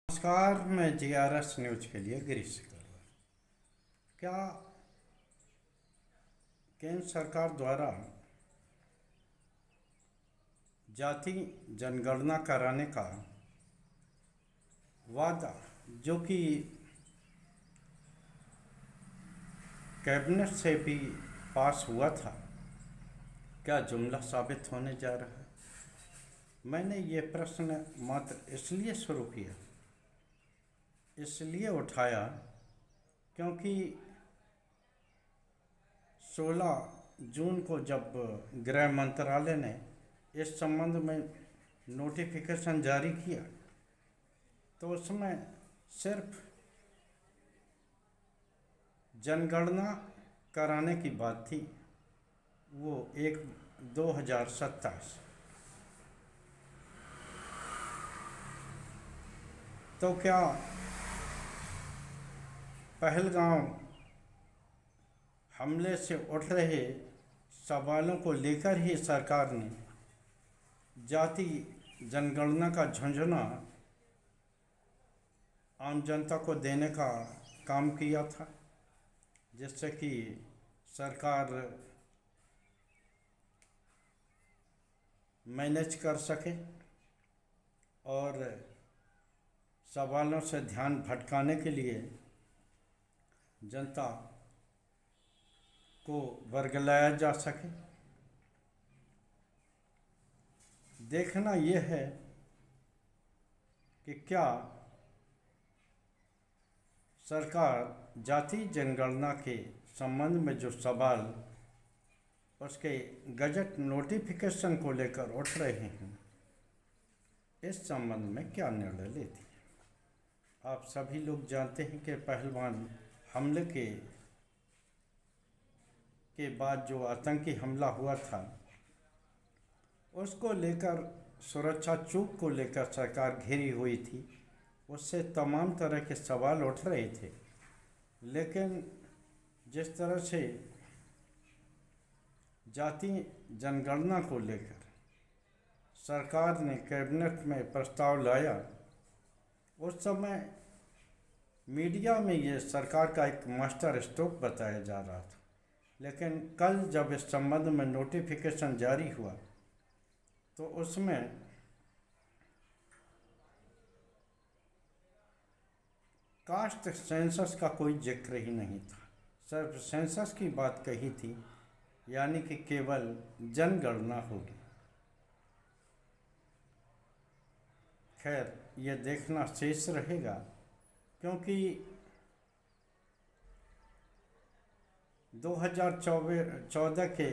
नमस्कार, मैं GRS news के लिए गिरीश अग्रवाल। क्या केंद्र सरकार द्वारा जाति जनगणना कराने का वादा जो कि कैबिनेट से भी पास हुआ था, क्या जुमला साबित होने जा रहा है? मैंने ये प्रश्न मात्र इसलिए शुरू किया, इसलिए उठाया क्योंकि 16 जून को जब गृह मंत्रालय ने इस संबंध में नोटिफिकेशन जारी किया तो उसमें सिर्फ जनगणना कराने की बात थी, वो 2027। तो क्या पहलगाम हमले से उठ रहे सवालों को लेकर ही सरकार ने जाति जनगणना का झंझना आम जनता को देने का काम किया था, जिससे कि सरकार मैनेज कर सके और सवालों से ध्यान भटकाने के लिए जनता को वर्गलाया जा सके। देखना यह है कि क्या सरकार जाति जनगणना के संबंध में जो सवाल उसके गजट नोटिफिकेशन को लेकर उठ रहे हैं, इस संबंध में क्या निर्णय लेती है। आप सभी लोग जानते हैं कि पहलगाम हमले के बाद जो आतंकी हमला हुआ था, उसको लेकर सुरक्षा चूक को लेकर सरकार घिरी हुई थी। उससे तमाम तरह के सवाल उठ रहे थे, लेकिन जिस तरह से जाति जनगणना को लेकर सरकार ने कैबिनेट में प्रस्ताव लाया, उस समय मीडिया में ये सरकार का एक मास्टर स्ट्रोक बताया जा रहा था। लेकिन कल जब इस संबंध में नोटिफिकेशन जारी हुआ तो उसमें कास्ट सेंसस का कोई जिक्र ही नहीं था, सिर्फ सेंसस की बात कही थी, यानी कि केवल जनगणना होगी। खैर, ये देखना शेष रहेगा, क्योंकि 2014 के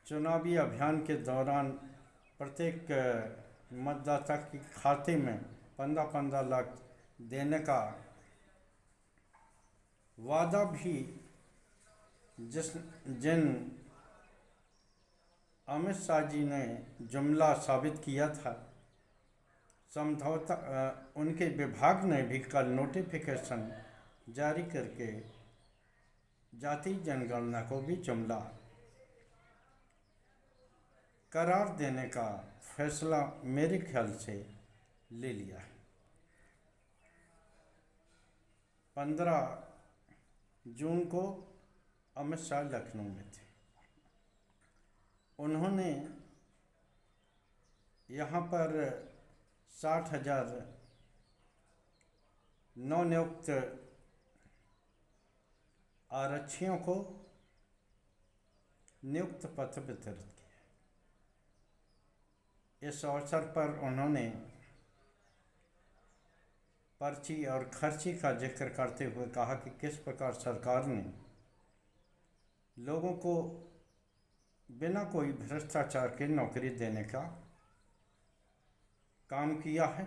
चुनावी अभियान के दौरान प्रत्येक मतदाता के खाते में 15-15 लाख देने का वादा भी जिन अमित शाह जी ने जुमला साबित किया था, समझौता उनके विभाग ने भी कल नोटिफिकेशन जारी करके जाति जनगणना को भी जुमला करार देने का फैसला मेरे ख्याल से ले लिया है। 15 जून को अमित शाह लखनऊ में थे। उन्होंने यहाँ पर 60,000 नवनियुक्त आरक्षियों को नियुक्त पत्र वितरित किया। इस अवसर पर उन्होंने पर्ची और खर्ची का जिक्र करते हुए कहा कि किस प्रकार सरकार ने लोगों को बिना कोई भ्रष्टाचार के नौकरी देने का काम किया है,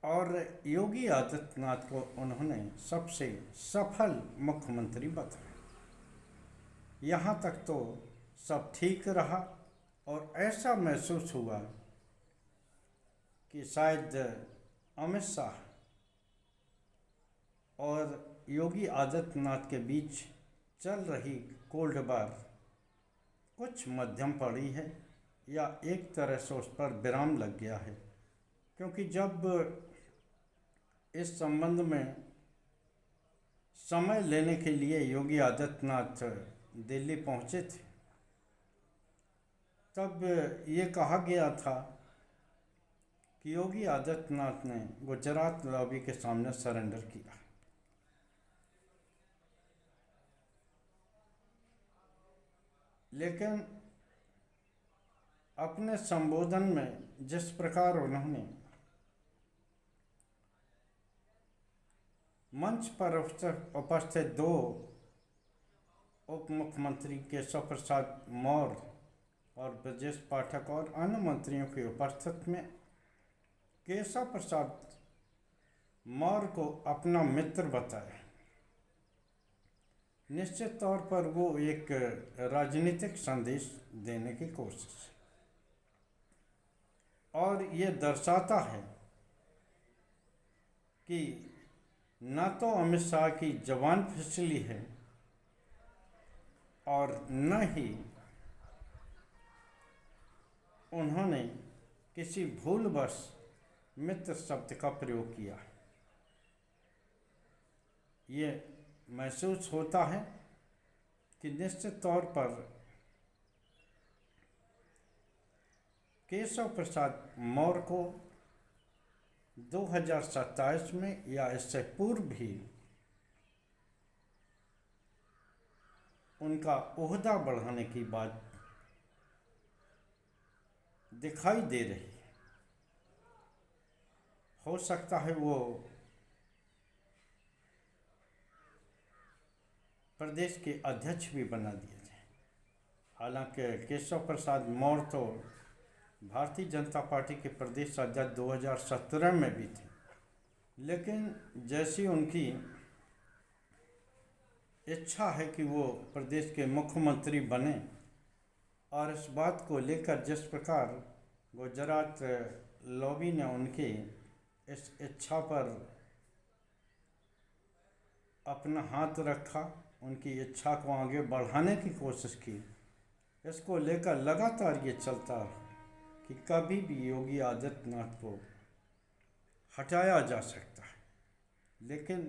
और योगी आदित्यनाथ को उन्होंने सबसे सफल मुख्यमंत्री बताया। यहाँ तक तो सब ठीक रहा और ऐसा महसूस हुआ कि शायद अमित शाह और योगी आदित्यनाथ के बीच चल रही कोल्ड वार कुछ मध्यम पड़ी है, या एक तरह से उस पर विराम लग गया है। क्योंकि जब इस संबंध में समय लेने के लिए योगी आदित्यनाथ दिल्ली पहुंचे थे, तब ये कहा गया था कि योगी आदित्यनाथ ने गुजरात लॉबी के सामने सरेंडर किया। लेकिन अपने संबोधन में जिस प्रकार उन्होंने मंच पर उपस्थित दो उप मुख्यमंत्री केशव प्रसाद मौर्य और ब्रजेश पाठक और अन्य मंत्रियों की उपस्थिति में केशव प्रसाद मौर्य को अपना मित्र बताया, निश्चित तौर पर वो एक राजनीतिक संदेश देने की कोशिश, और ये दर्शाता है कि न तो अमित शाह की जबान फिसली है और न ही उन्होंने किसी भूलवश मित्र शब्द का प्रयोग किया। ये महसूस होता है कि निश्चित तौर पर केशव प्रसाद मौर्य को 2027 में या इससे पूर्व भी उनका ओहदा बढ़ाने की बात दिखाई दे रही है। हो सकता है वो प्रदेश के अध्यक्ष भी बना दिए जाए। हालांकि केशव प्रसाद मौर्य तो भारतीय जनता पार्टी के प्रदेश अध्यक्ष 2017 में भी थे, लेकिन जैसी उनकी इच्छा है कि वो प्रदेश के मुख्यमंत्री बने, और इस बात को लेकर जिस प्रकार गुजरात लॉबी ने उनकी इस इच्छा पर अपना हाथ रखा, उनकी इच्छा को आगे बढ़ाने की कोशिश की, इसको लेकर लगातार ये चलता रहा कि कभी भी योगी आदित्यनाथ को हटाया जा सकता है। लेकिन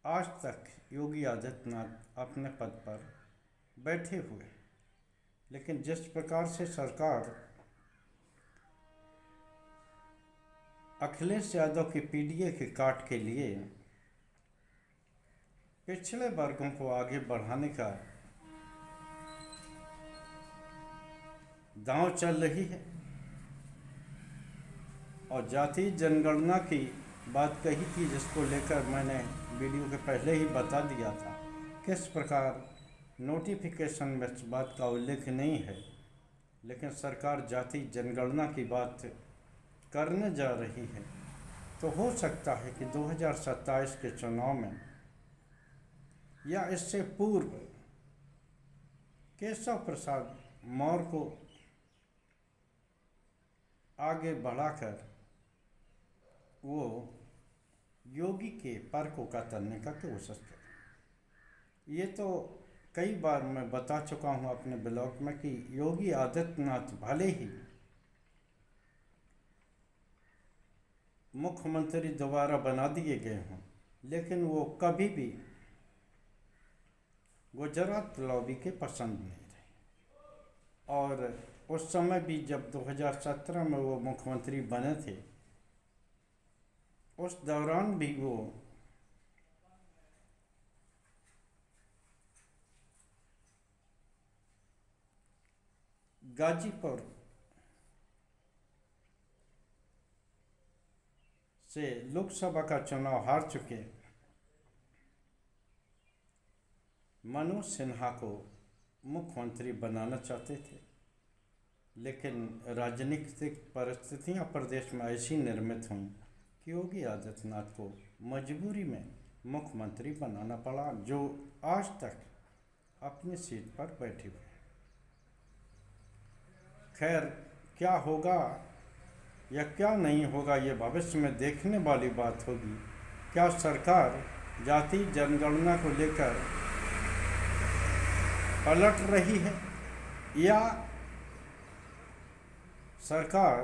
आज तक योगी आदित्यनाथ अपने पद पर बैठे हुए, लेकिन जिस प्रकार से सरकार अखिलेश यादव के पीडीए के काट के लिए पिछले वर्गों को आगे बढ़ाने का दांव चल रही है, और जाति जनगणना की बात कही थी, जिसको लेकर मैंने वीडियो के पहले ही बता दिया था किस प्रकार नोटिफिकेशन में इस बात का उल्लेख नहीं है, लेकिन सरकार जाति जनगणना की बात करने जा रही है। तो हो सकता है कि 2027 के चुनाव में या इससे पूर्व केशव प्रसाद मौर्य को आगे बढ़ाकर वो योगी के पर को कतरने का कोशिश करें। ये तो कई बार मैं बता चुका हूँ अपने ब्लॉग में कि योगी आदित्यनाथ भले ही मुख्यमंत्री दोबारा बना दिए गए हों, लेकिन वो कभी भी गुजरात लॉबी के पसंद नहीं रहे। और उस समय भी जब 2017 में वो मुख्यमंत्री बने थे, उस दौरान भी वो गाजीपुर से लोकसभा का चुनाव हार चुके मनोज सिन्हा को मुख्यमंत्री बनाना चाहते थे, लेकिन राजनीतिक परिस्थितियां प्रदेश में ऐसी निर्मित हुई कि योगी आदित्यनाथ को मजबूरी में मुख्यमंत्री बनाना पड़ा, जो आज तक अपनी सीट पर बैठे हुए। खैर, क्या होगा या क्या नहीं होगा ये भविष्य में देखने वाली बात होगी। क्या सरकार जाति जनगणना को लेकर पलट रही है, या सरकार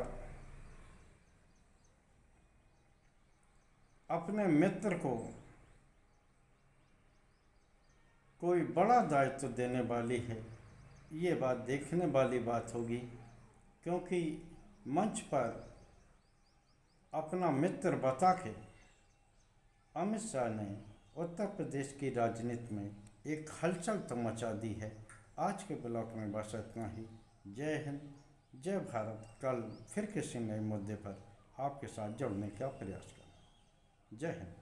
अपने मित्र को कोई बड़ा दायित्व देने वाली है, ये बात देखने वाली बात होगी, क्योंकि मंच पर अपना मित्र बता के अमित शाह ने उत्तर प्रदेश की राजनीति में एक हलचल तो मचा दी है। आज के ब्लॉग में बस इतना ही। जय हिंद, जय भारत। कल फिर किसी नए मुद्दे पर आपके साथ जुड़ने का प्रयास करें। जय हिंद।